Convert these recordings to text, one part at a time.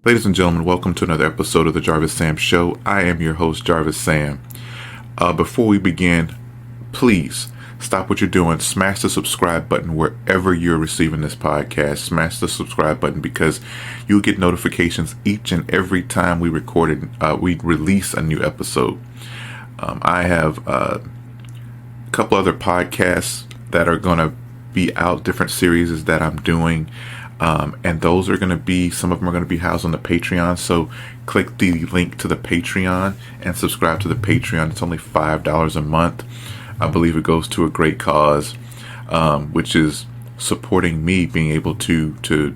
Ladies and gentlemen, welcome to another episode of the Jarvis Sam Show. I am your host, Jarvis Sam. Before we begin, please stop what you're doing. Smash the subscribe button wherever you're receiving this podcast. Smash the subscribe button because you'll get notifications each and every time we release a new episode. I have a couple other podcasts that are going to be out, different series that I'm doing. And those are going to be, some of them are going to be housed on the Patreon. So click the link to the Patreon and subscribe to the Patreon. It's only $5 a month. I believe it goes to a great cause, which is supporting me being able to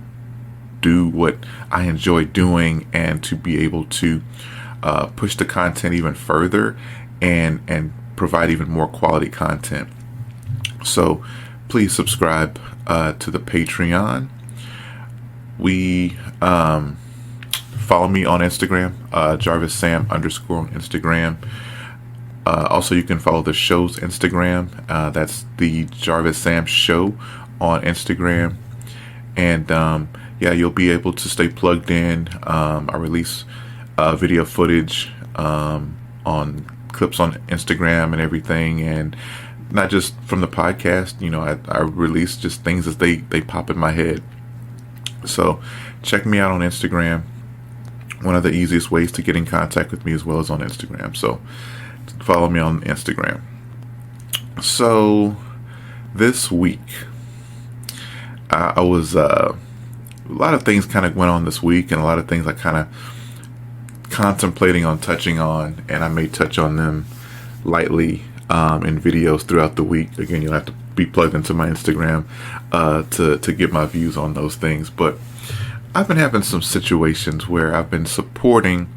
do what I enjoy doing and to be able to push the content even further and provide even more quality content. So please subscribe to the Patreon. We follow me on Instagram, Jarvis Sam _ on Instagram. Also, you can follow the show's Instagram. That's the Jarvis Sam Show on Instagram. And you'll be able to stay plugged in. I release video footage on clips on Instagram and everything, and not just from the podcast. I release just things as they pop in my head. So check me out on Instagram. One of the easiest ways to get in contact with me as well as on Instagram. So follow me on Instagram. So this week, I was a lot of things kind of went on this week, and a lot of things I kind of contemplating on touching on, and I may touch on them lightly in videos throughout the week. Again, you'll have to be plugged into my Instagram to get my views on those things. But I've been having some situations where I've been supporting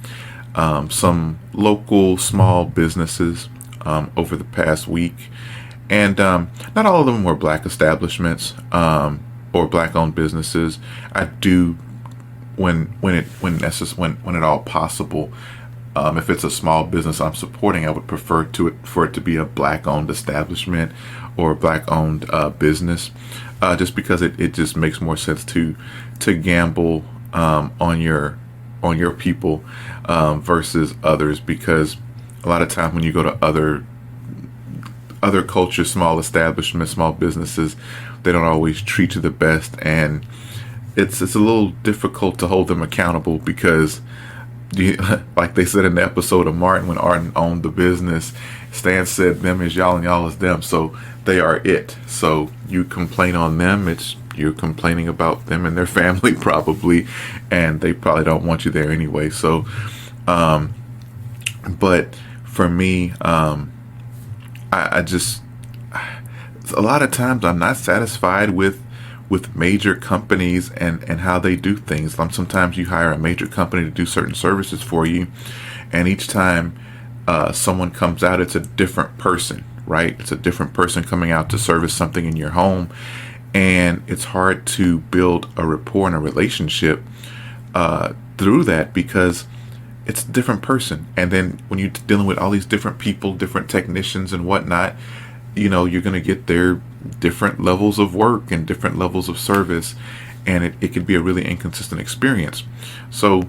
some local small businesses over the past week, and not all of them were black establishments or black-owned businesses. I do when at all possible. If it's a small business I'm supporting, I would prefer for it to be a black-owned establishment or a black-owned business, just because it just makes more sense to gamble on your people versus others. Because a lot of times when you go to other cultures, small establishments, small businesses, they don't always treat you the best, and it's a little difficult to hold them accountable because, like they said in the episode of Martin, when Arden owned the business, Stan said, "Them is y'all and y'all is them." So they are it. So you complain on them, you're complaining about them and their family probably, and they probably don't want you there anyway. So, but for me, I just, a lot of times I'm not satisfied with major companies and how they do things. Sometimes you hire a major company to do certain services for you, and each time someone comes out, it's a different person, right? It's a different person coming out to service something in your home, and it's hard to build a rapport and a relationship through that because it's a different person. And then when you're dealing with all these different people, different technicians and whatnot, you're going to get their different levels of work and different levels of service, and it could be a really inconsistent experience. So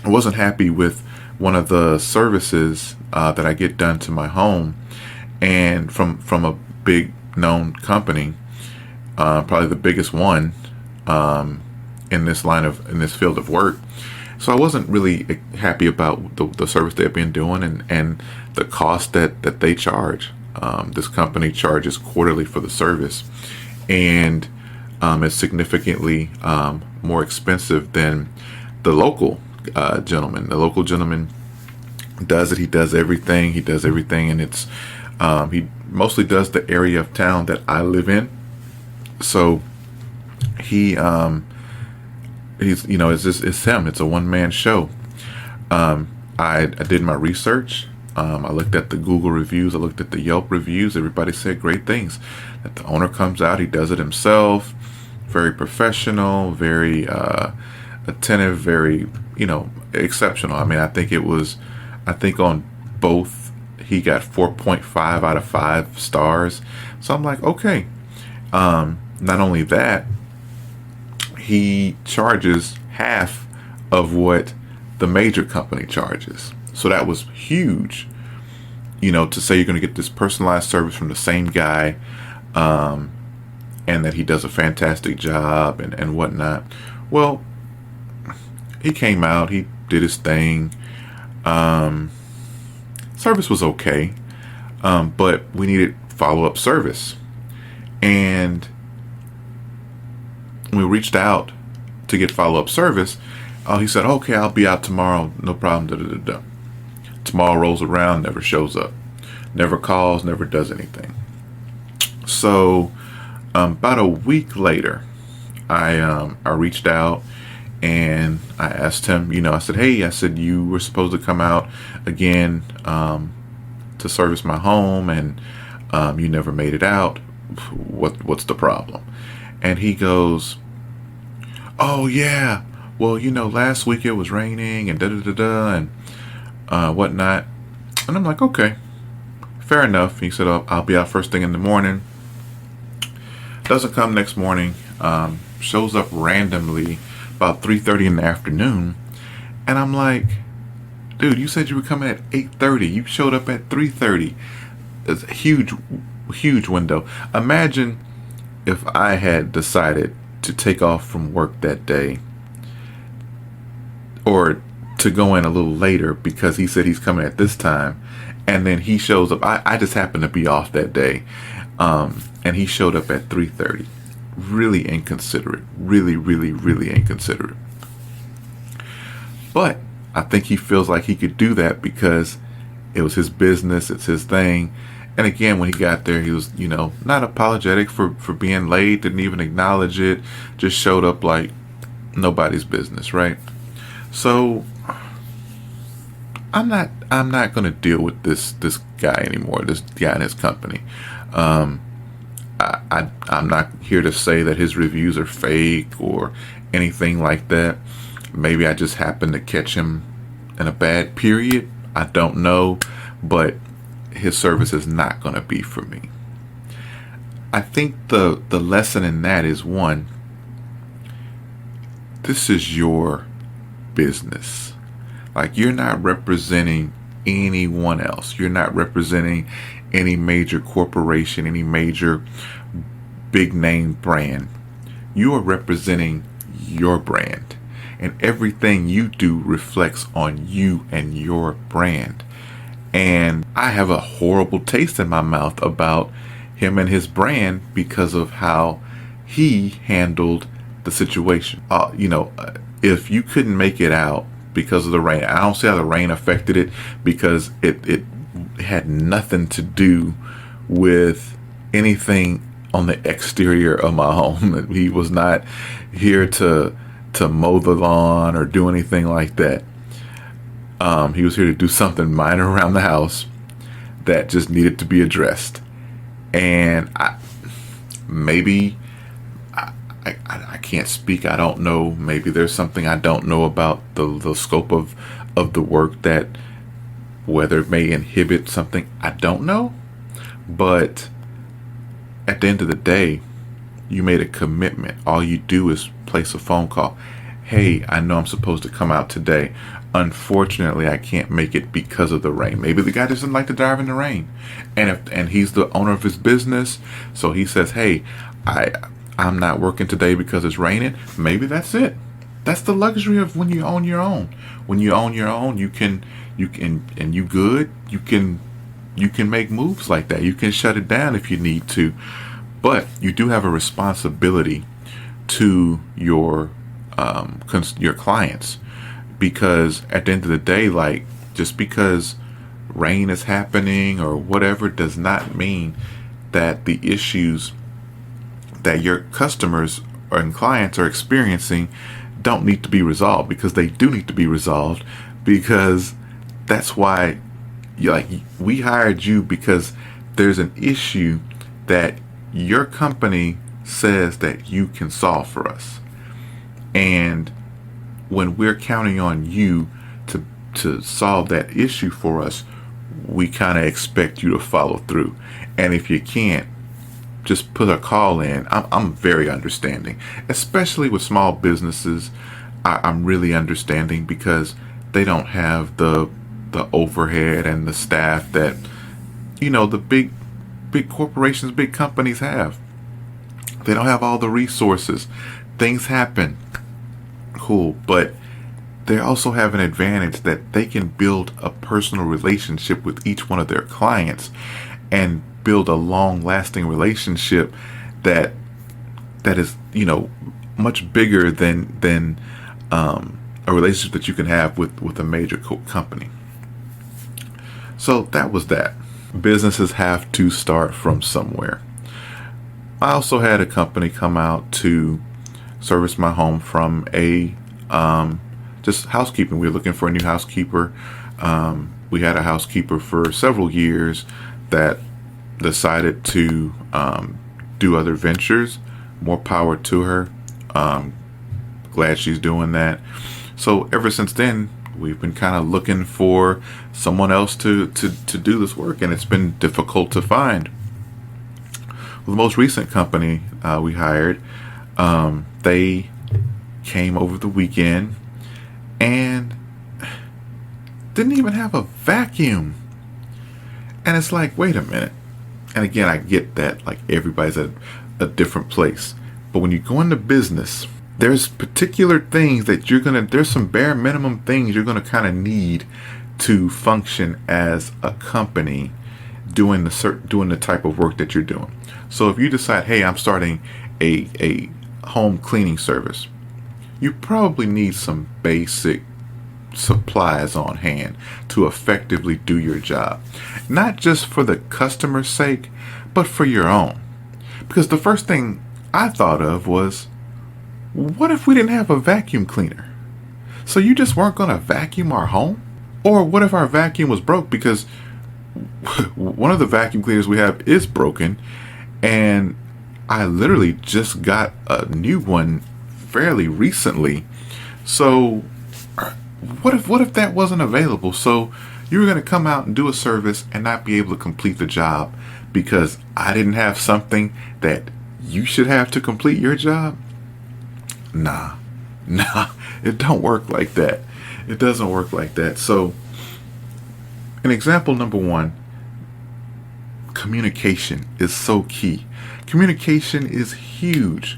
I wasn't happy with one of the services that I get done to my home, and from a big known company, probably the biggest one in this field of work. So I wasn't really happy about the service they've been doing and the cost that they charge. This company charges quarterly for the service, and it's significantly more expensive than the local gentleman. The local gentleman does it. He does everything. And it's he mostly does the area of town that I live in. So he's it's him. It's a one-man show. I did my research. I looked at the Google reviews. I looked at the Yelp reviews. Everybody said great things. That the owner comes out, he does it himself. Very professional, very attentive, very, exceptional. I mean, I think on both, he got 4.5 out of 5 stars. So I'm like, okay. Not only that, he charges half of what the major company charges. So that was huge, you know, to say you're going to get this personalized service from the same guy, and that he does a fantastic job and whatnot. Well, he came out, he did his thing. Service was okay, but we needed follow-up service. And we reached out to get follow-up service. He said, okay, I'll be out tomorrow, no problem. Da, da, da, da. Tomorrow rolls around, never shows up, never calls, never does anything. So about a week later, I reached out and I asked him, you know, I said, hey, I said, you were supposed to come out again to service my home, and you never made it out. What's the problem? And he goes, oh yeah, well, you know, last week it was raining and da da da da and whatnot. And I'm like, okay, fair enough. He said, I'll be out first thing in the morning. Doesn't come next morning. Shows up randomly about 3:30 in the afternoon. And I'm like, dude, you said you were coming at 8:30. You showed up at 3:30. It's a huge window. Imagine if I had decided to take off from work that day, or to go in a little later because he said he's coming at this time, and then he shows up. I just happened to be off that day, and he showed up at 3:30. Really inconsiderate. Really inconsiderate. But I think he feels like he could do that because it was his business, it's his thing. And again, when he got there, he was, you know, not apologetic for being late, didn't even acknowledge it, just showed up like nobody's business, right? So I'm not going to deal with this guy anymore, this guy and his company. I'm not here to say that his reviews are fake or anything like that. Maybe I just happened to catch him in a bad period. I don't know, but his service is not going to be for me. I think the lesson in that is, one, this is your business. Like, you're not representing anyone else. You're not representing any major corporation, any major big name brand. You are representing your brand, and everything you do reflects on you and your brand. And I have a horrible taste in my mouth about him and his brand because of how he handled the situation. If you couldn't make it out because of the rain, I don't see how the rain affected it, because it had nothing to do with anything on the exterior of my home. He was not here to mow the lawn or do anything like that. He was here to do something minor around the house that just needed to be addressed. And I can't speak. I don't know. Maybe there's something I don't know about the scope of the work, that whether it may inhibit something, I don't know. But at the end of the day, you made a commitment. All you do is place a phone call. Hey, I know I'm supposed to come out today. Unfortunately, I can't make it because of the rain. Maybe the guy doesn't like to drive in the rain, and he's the owner of his business, so he says, "Hey, I'm not working today because it's raining." Maybe that's it. That's the luxury of when you own your own. When you own your own, you can make moves like that. You can shut it down if you need to, but you do have a responsibility to your clients. Because at the end of the day, like, just because rain is happening or whatever does not mean that the issues that your customers and clients are experiencing don't need to be resolved, because they do need to be resolved, because that's why we hired you, because there's an issue that your company says that you can solve for us. And when we're counting on you to solve that issue for us, we kind of expect you to follow through. And if you can't, just put a call in. I'm very understanding, especially with small businesses. I'm really understanding because they don't have the overhead and the staff that the big corporations, big companies have. They don't have all the resources. Things happen. Cool, but they also have an advantage that they can build a personal relationship with each one of their clients and build a long-lasting relationship that is much bigger than a relationship that you can have with a major company. So that was that. Businesses have to start from somewhere. I also had a company come out to service my home from a just housekeeping. We were looking for a new housekeeper. We had a housekeeper for several years that decided to do other ventures. More power to her. Glad she's doing that. So ever since then, we've been kind of looking for someone else to do this work, and it's been difficult to find. Well, the most recent company we hired, they came over the weekend and didn't even have a vacuum. And it's like, wait a minute. And again, I get that like everybody's at a different place. But when you go into business, there's particular things that there's some bare minimum things you're going to kind of need to function as a company doing the type of work that you're doing. So if you decide, hey, I'm starting a home cleaning service, you probably need some basic supplies on hand to effectively do your job. Not just for the customer's sake, but for your own. Because the first thing I thought of was, what if we didn't have a vacuum cleaner? So you just weren't going to vacuum our home? Or what if our vacuum was broke? Because one of the vacuum cleaners we have is broken, and I literally just got a new one fairly recently. So what if that wasn't available? So you were going to come out and do a service and not be able to complete the job because I didn't have something that you should have to complete your job? Nah, it don't work like that. It doesn't work like that. So, an example number one, communication is so key. Communication is huge.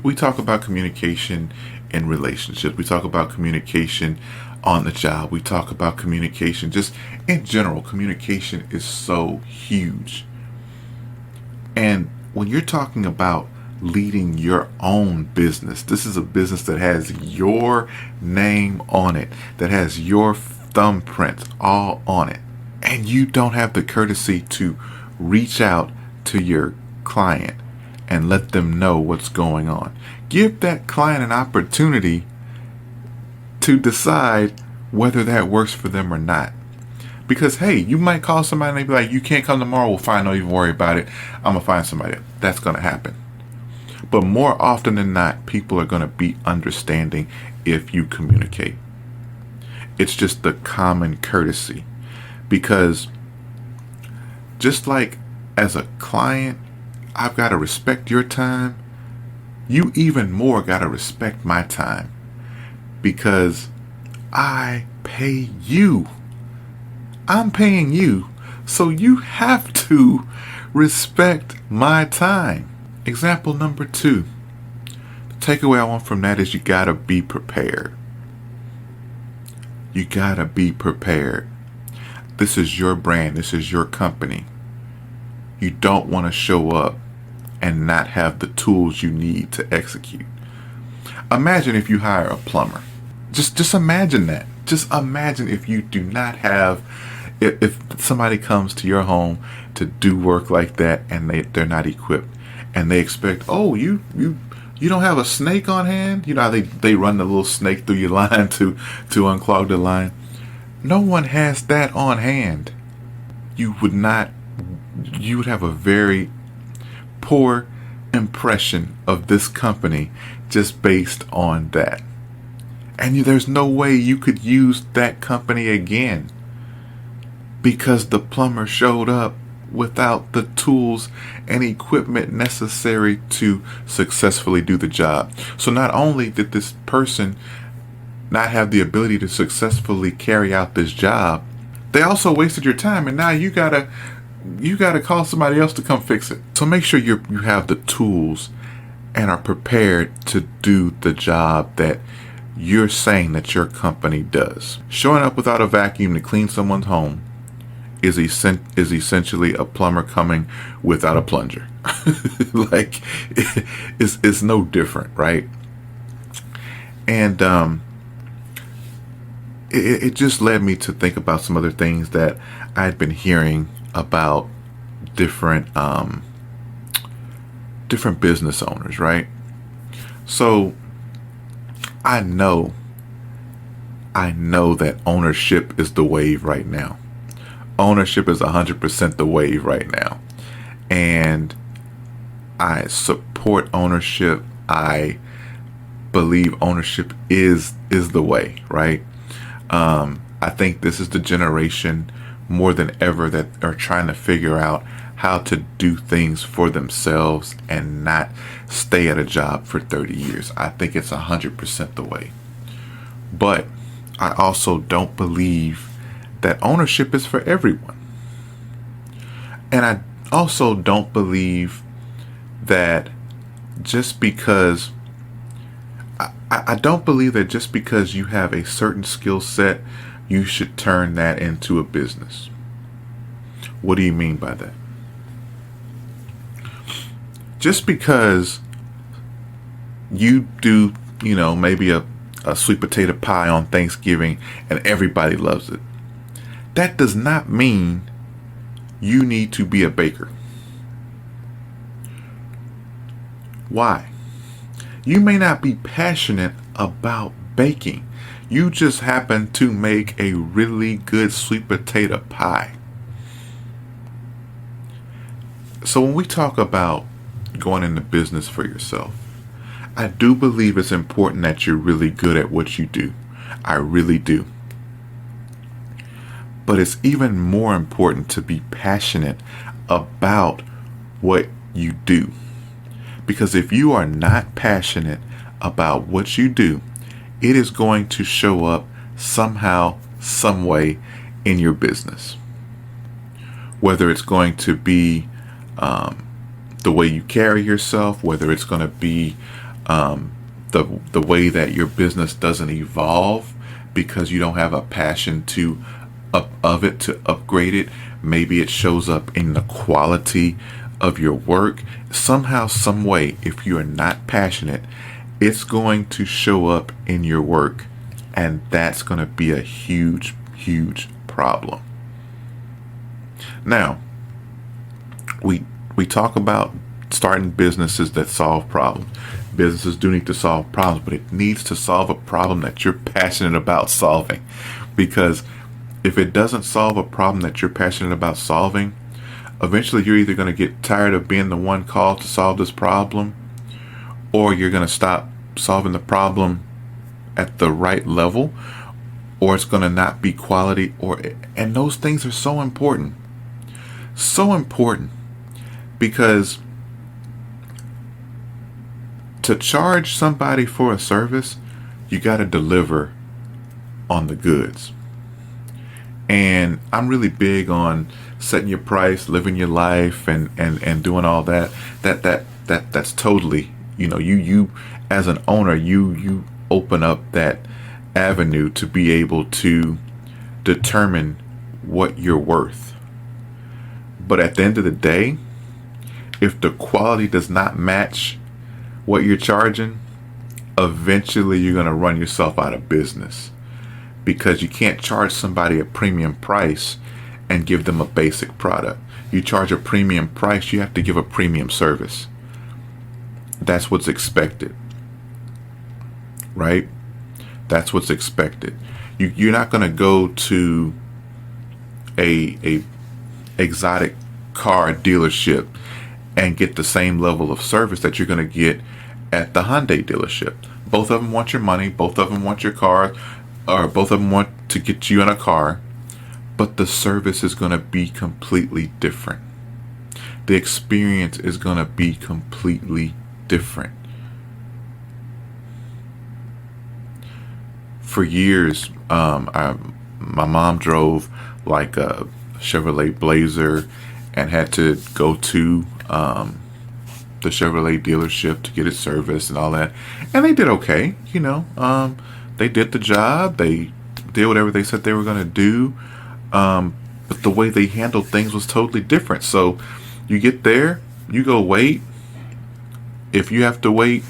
We talk about communication in relationships. We talk about communication on the job. We talk about communication just in general. Communication is so huge. And when you're talking about leading your own business, this is a business that has your name on it, that has your thumbprints all on it, and you don't have the courtesy to reach out to your client and let them know what's going on. Give that client an opportunity to decide whether that works for them or not. Because, hey, you might call somebody and they be like, you can't come tomorrow. Well, fine, don't even worry about it. I'm going to find somebody. That's going to happen. But more often than not, people are going to be understanding if you communicate. It's just the common courtesy. Because just like as a client, I've got to respect your time. You even more got to respect my time. Because I pay you. I'm paying you. So you have to respect my time. Example number 2. The takeaway I want from that is you gotta be prepared. You gotta be prepared. This is your brand. This is your company. You don't want to show up and not have the tools you need to execute. Imagine if you hire a plumber. Just imagine that. Just imagine if you do not have, if somebody comes to your home to do work like that and they're not equipped. And they expect, oh, you don't have a snake on hand? You know how they run the little snake through your line to unclog the line? No one has that on hand. You would have a very poor impression of this company just based on that. And there's no way you could use that company again because the plumber showed up without the tools and equipment necessary to successfully do the job. So not only did this person not have the ability to successfully carry out this job, they also wasted your time, and now you gotta call somebody else to come fix it. So make sure you have the tools and are prepared to do the job that you're saying that your company does. Showing up without a vacuum to clean someone's home is essentially a plumber coming without a plunger. Like, it's no different, right? And it just led me to think about some other things that I'd been hearing about different different business owners, right? So I know that ownership is the wave right now. Ownership is 100% the wave right now. And I support ownership. I believe ownership is the way, right? I think this is the generation more than ever that are trying to figure out how to do things for themselves and not stay at a job for 30 years. I think it's 100% the way. But I also don't believe that ownership is for everyone. And I also don't believe that just because I don't believe that just because you have a certain skill set, you should turn that into a business. What do you mean by that? Just because you do, maybe a sweet potato pie on Thanksgiving and everybody loves it, that does not mean you need to be a baker. Why? You may not be passionate about baking. You just happen to make a really good sweet potato pie. So when we talk about going into business for yourself, I do believe it's important that you're really good at what you do. I really do. But it's even more important to be passionate about what you do. Because if you are not passionate about what you do, it is going to show up somehow, some way in your business. Whether it's going to be the way you carry yourself, whether it's going to be the way that your business doesn't evolve because you don't have a passion to upgrade it. Maybe it shows up in the quality of your work. Somehow, some way, if you are not passionate, it's going to show up in your work, and that's going to be a huge, huge problem. Now, we talk about starting businesses that solve problems. Businesses do need to solve problems, but it needs to solve a problem that you're passionate about solving. Because if it doesn't solve a problem that you're passionate about solving, eventually you're either going to get tired of being the one called to solve this problem, or you're going to stop solving the problem at the right level, or it's going to not be quality. And those things are so important. So important. Because to charge somebody for a service, you got to deliver on the goods. And I'm really big on setting your price, living your life, and doing all that. That's totally, you as an owner, you open up that avenue to be able to determine what you're worth. But at the end of the day, if the quality does not match what you're charging, eventually you're going to run yourself out of business, because you can't charge somebody a premium price and give them a basic product. You charge a premium price, you have to give a premium service. That's what's expected, right? That's what's expected. You're not going to go to a exotic car dealership and get the same level of service that you're going to get at the Hyundai dealership. Both of them want your money. Both of them want your car, or both of them want to get you in a car, but the service is going to be completely different. The experience is going to be completely different. For years, my mom drove like a Chevrolet Blazer and had to go to the Chevrolet dealership to get it serviced and all that. And they did okay, you know. They did the job. They did whatever they said they were going to do. But the way they handled things was totally different. So you get there, you go wait. If you have to wait,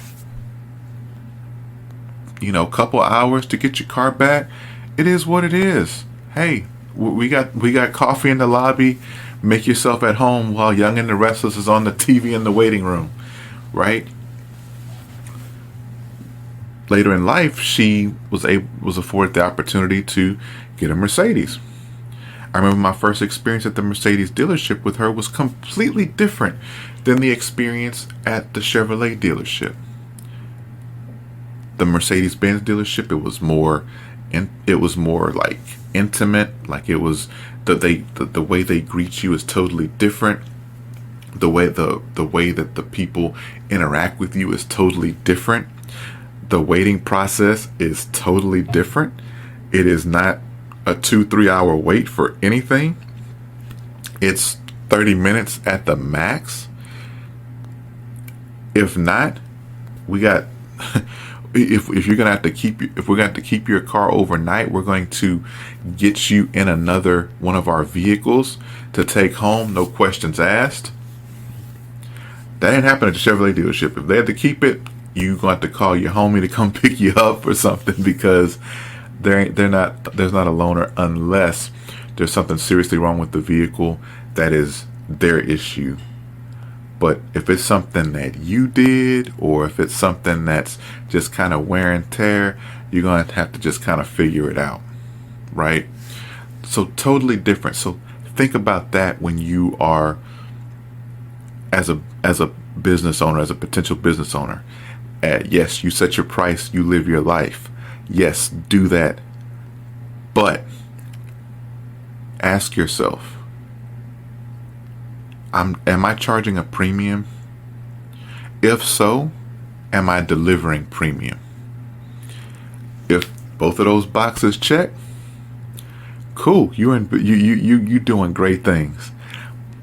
you know, a couple hours to get your car back, it is what it is. Hey, we got coffee in the lobby. Make yourself at home while Young and the Restless is on the TV in the waiting room, right? Later in life, she was afforded the opportunity to get a Mercedes. I remember my first experience at the Mercedes dealership with her was completely different than the experience at the Chevrolet dealership. The Mercedes-Benz dealership, it was more like intimate, like it was the way they greet you is totally different. The way that the people interact with you is totally different. The waiting process is totally different. It is not a 2-3 hour wait for anything. It's 30 minutes at the max. If not, we got if you're gonna have to if we're gonna have to keep your car overnight, we're going to get you in another one of our vehicles to take home, no questions asked. That didn't happen at the Chevrolet dealership. If they had to keep it, you're going to have to call your homie to come pick you up or something, because there's not a loaner unless there's something seriously wrong with the vehicle that is their issue. But if it's something that you did, or if it's something that's just kind of wear and tear, you're going to have to just kind of figure it out, right? So totally different. So think about that when you are as a business owner, as a potential business owner. Yes, you set your price, you live your life. Yes, do that. But ask yourself, am I charging a premium? If so, am I delivering premium? If both of those boxes check, cool, you doing great things.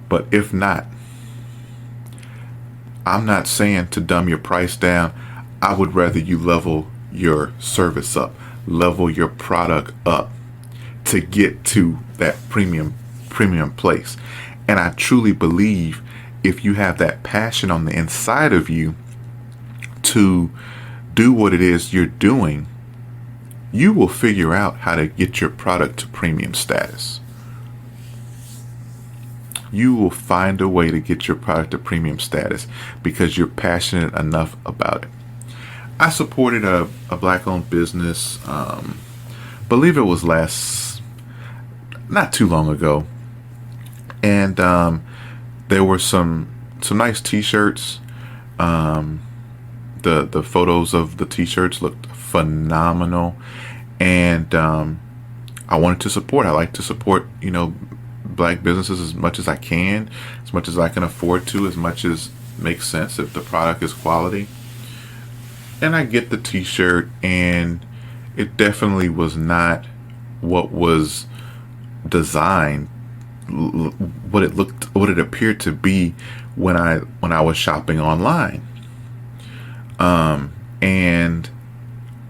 But if not, I'm not saying to dumb your price down. I would rather you level your service up, level your product up to get to that premium place. And I truly believe if you have that passion on the inside of you to do what it is you're doing, you will figure out how to get your product to premium status. You will find a way to get your product to premium status because you're passionate enough about it. I supported a black-owned business, believe it was not too long ago. And there were some nice t-shirts. The photos of the t-shirts looked phenomenal. And I wanted to support. I like to support, black businesses as much as I can, as much as I can afford to, as much as makes sense if the product is quality. And I get the t-shirt, and it definitely was not what was designed, what it appeared to be when I was shopping online. And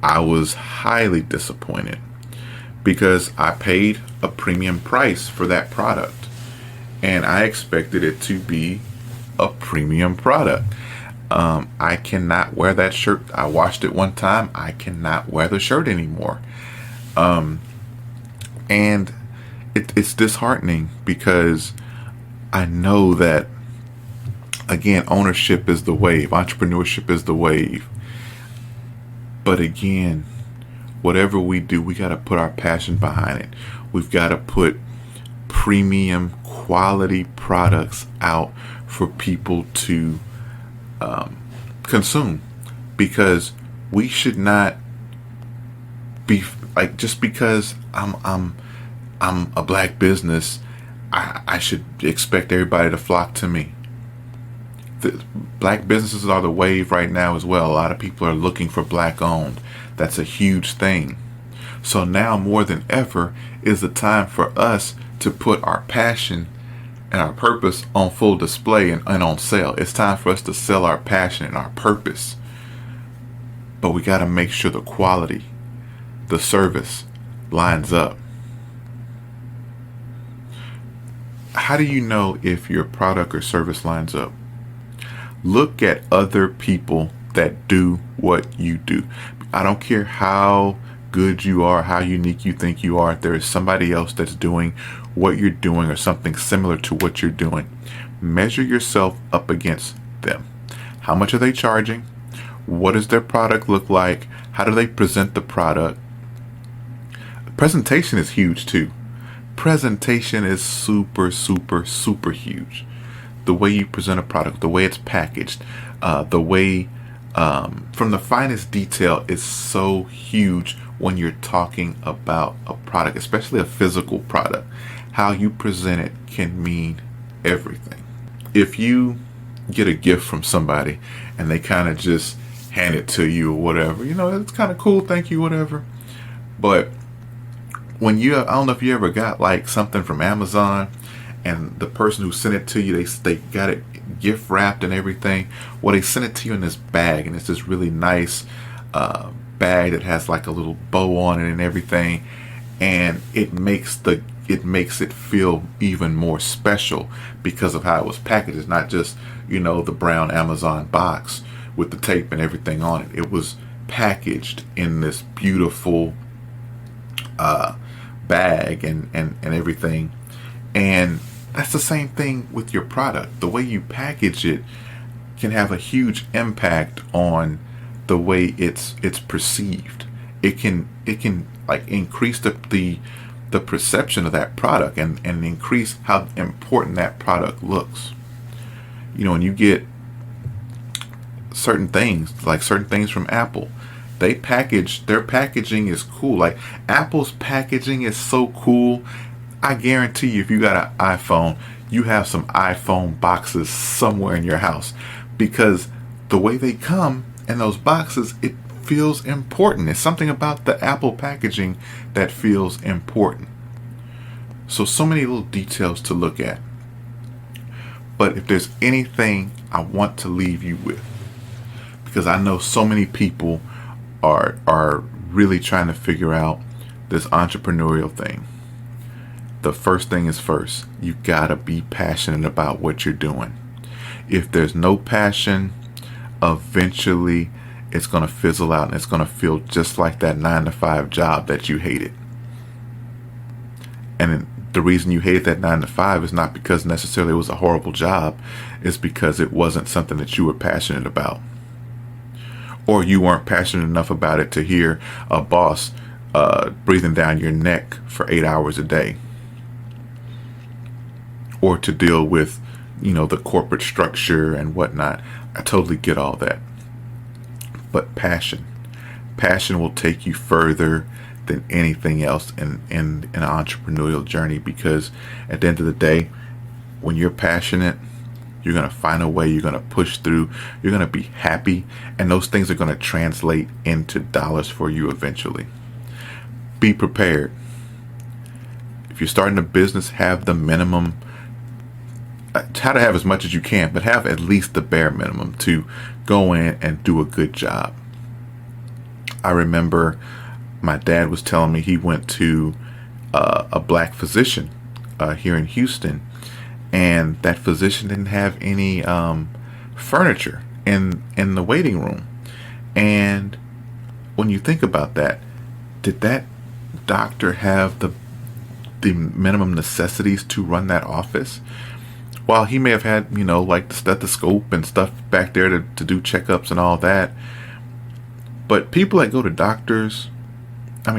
I was highly disappointed because I paid a premium price for that product, and I expected it to be a premium product. I cannot wear that shirt. I washed it one time. I cannot wear the shirt anymore. And it's disheartening because I know that, again, ownership is the wave. Entrepreneurship is the wave. But again, whatever we do, we got to put our passion behind it. We've got to put premium quality products out for people to consume, because we should not be like, just because I'm a black business, I should expect everybody to flock to me. The black businesses are the wave right now as well. A lot of people are looking for black owned. That's a huge thing. So now more than ever is the time for us to put our passion and our purpose on full display and on sale. It's time for us to sell our passion and our purpose. But we got to make sure the quality, the service lines up. How do you know if your product or service lines up? Look at other people that do what you do. I don't care how good you are, how unique you think you are. If there is somebody else that's doing what you're doing or something similar to what you're doing, measure yourself up against them. How much are they charging? What does their product look like? How do they present the product? Presentation is huge too. Presentation is super, super, super huge. The way you present a product, the way it's packaged, the way from the finest detail is so huge when you're talking about a product, especially a physical product. How you present it can mean everything. If you get a gift from somebody and they kind of just hand it to you or whatever, it's kind of cool, thank you, whatever. But when I don't know if you ever got like something from Amazon and the person who sent it to you, they got it gift wrapped and everything. Well, they sent it to you in this bag, and it's this really nice bag that has like a little bow on it and everything, and it makes it feel even more special because of how it was packaged. It's not just the brown Amazon box with the tape and everything on it. It was packaged in this beautiful bag and everything. And that's the same thing with your product. The way you package it can have a huge impact on the way it's perceived. It can like increase the perception of that product and increase how important that product looks. When you get certain things from Apple, their packaging is cool. Like Apple's packaging is so cool. I guarantee you, if you got an iPhone, you have some iPhone boxes somewhere in your house, because the way they come in those boxes, it feels important. It's something about the Apple packaging that feels important. So many little details to look at. But if there's anything I want to leave you with, because I know so many people are really trying to figure out this entrepreneurial thing. The first thing is first. You gotta be passionate about what you're doing. If there's no passion, eventually it's gonna fizzle out and it's gonna feel just like that 9-to-5 job that you hated. And the reason you hated that 9-to-5 is not because necessarily it was a horrible job. It's because it wasn't something that you were passionate about. Or you weren't passionate enough about it to hear a boss breathing down your neck for 8 hours a day. Or to deal with, the corporate structure and whatnot. I totally get all that. But passion will take you further than anything else in an entrepreneurial journey, because at the end of the day, when you're passionate, you're going to find a way, you're going to push through, you're going to be happy, and those things are going to translate into dollars for you eventually. Be prepared. If you're starting a business, have the minimum. Try to have as much as you can, but have at least the bare minimum to go in and do a good job. I remember my dad was telling me he went to a black physician here in Houston, and that physician didn't have any furniture in the waiting room. And when you think about that, did that doctor have the minimum necessities to run that office? While he may have had, like the stethoscope and stuff back there to do checkups and all that, but people that go to doctors,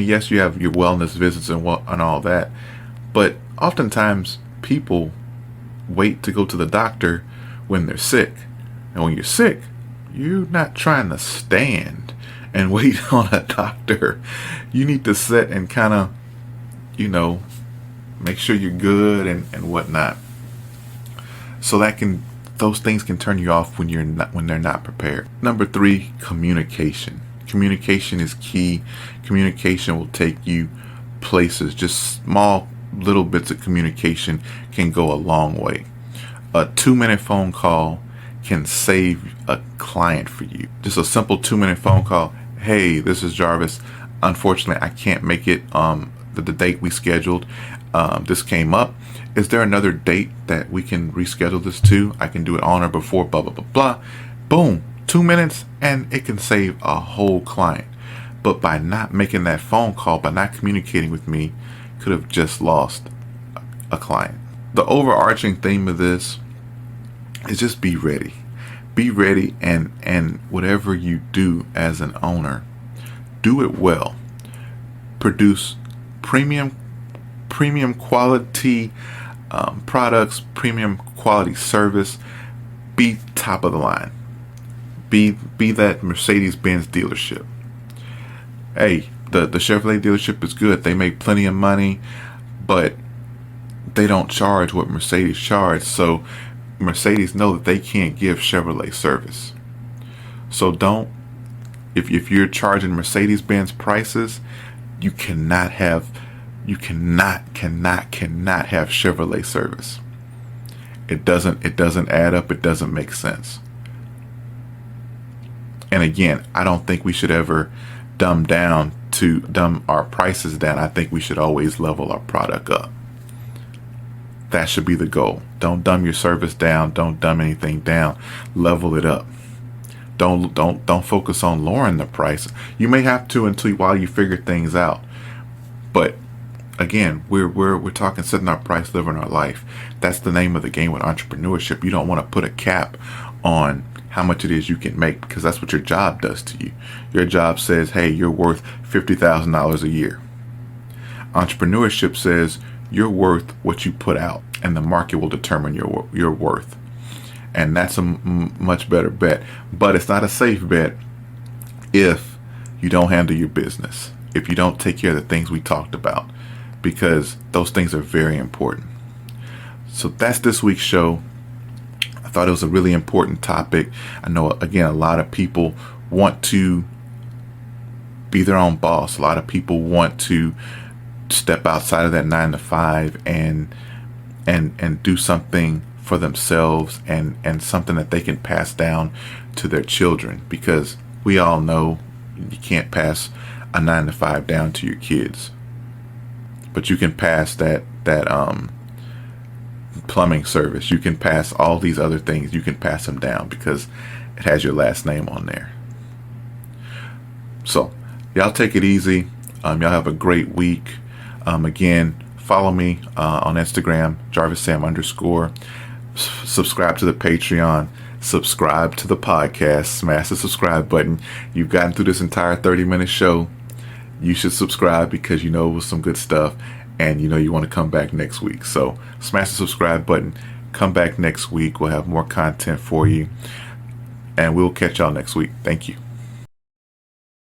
yes, you have your wellness visits and all that, but oftentimes people wait to go to the doctor when they're sick. And when you're sick, you're not trying to stand and wait on a doctor. You need to sit and kind of, make sure you're good and whatnot. So those things can turn you off when they're not prepared. Number 3, communication. Communication is key. Communication will take you places. Just small little bits of communication can go a long way. A 2-minute phone call can save a client for you. Just a simple 2-minute phone call. Hey, this is Jarvis. Unfortunately, I can't make it the date we scheduled. This came up. Is there another date that we can reschedule this to? I can do it on or before, blah, blah, blah, blah. Boom, 2 minutes, and it can save a whole client. But by not making that phone call, by not communicating with me, could have just lost a client. The overarching theme of this is just be ready. Be ready, and whatever you do as an owner, do it well. Produce premium quality products, premium quality service. Be top of the line. Be that Mercedes-Benz dealership. Hey, the Chevrolet dealership is good. They make plenty of money, but they don't charge what Mercedes charge. So Mercedes know that they can't give Chevrolet service. So don't, if you're charging Mercedes-Benz prices, you cannot have Chevrolet service. It doesn't add up. It doesn't make sense. And again, I don't think we should ever dumb our prices down. I think we should always level our product up. That should be the goal. Don't dumb your service down. Don't dumb anything down. Level it up. Don't focus on lowering the price. You may have to while you figure things out. But again, we're talking setting our price, living our life. That's the name of the game with entrepreneurship. You don't want to put a cap on how much it is you can make, because that's what your job does to you. Your job says, hey, you're worth $50,000 a year. Entrepreneurship says you're worth what you put out, and the market will determine your worth. And that's a much better bet. But it's not a safe bet if you don't handle your business, if you don't take care of the things we talked about, because those things are very important. So that's this week's show. I thought it was a really important topic. I know, again, a lot of people want to be their own boss. A lot of people want to step outside of that 9 to 5 and do something for themselves and something that they can pass down to their children, because we all know you can't pass a 9 to 5 down to your kids, but you can pass that plumbing service. You can pass all these other things. You can pass them down because it has your last name on there. So y'all take it easy. Y'all have a great week. Again, follow me on Instagram, JarvisSam _. Subscribe to the Patreon. Subscribe to the podcast. Smash the subscribe button. You've gotten through this entire 30-minute show. You should subscribe because you know it was some good stuff, and you know you want to come back next week. So smash the subscribe button. Come back next week. We'll have more content for you, and we'll catch y'all next week. Thank you.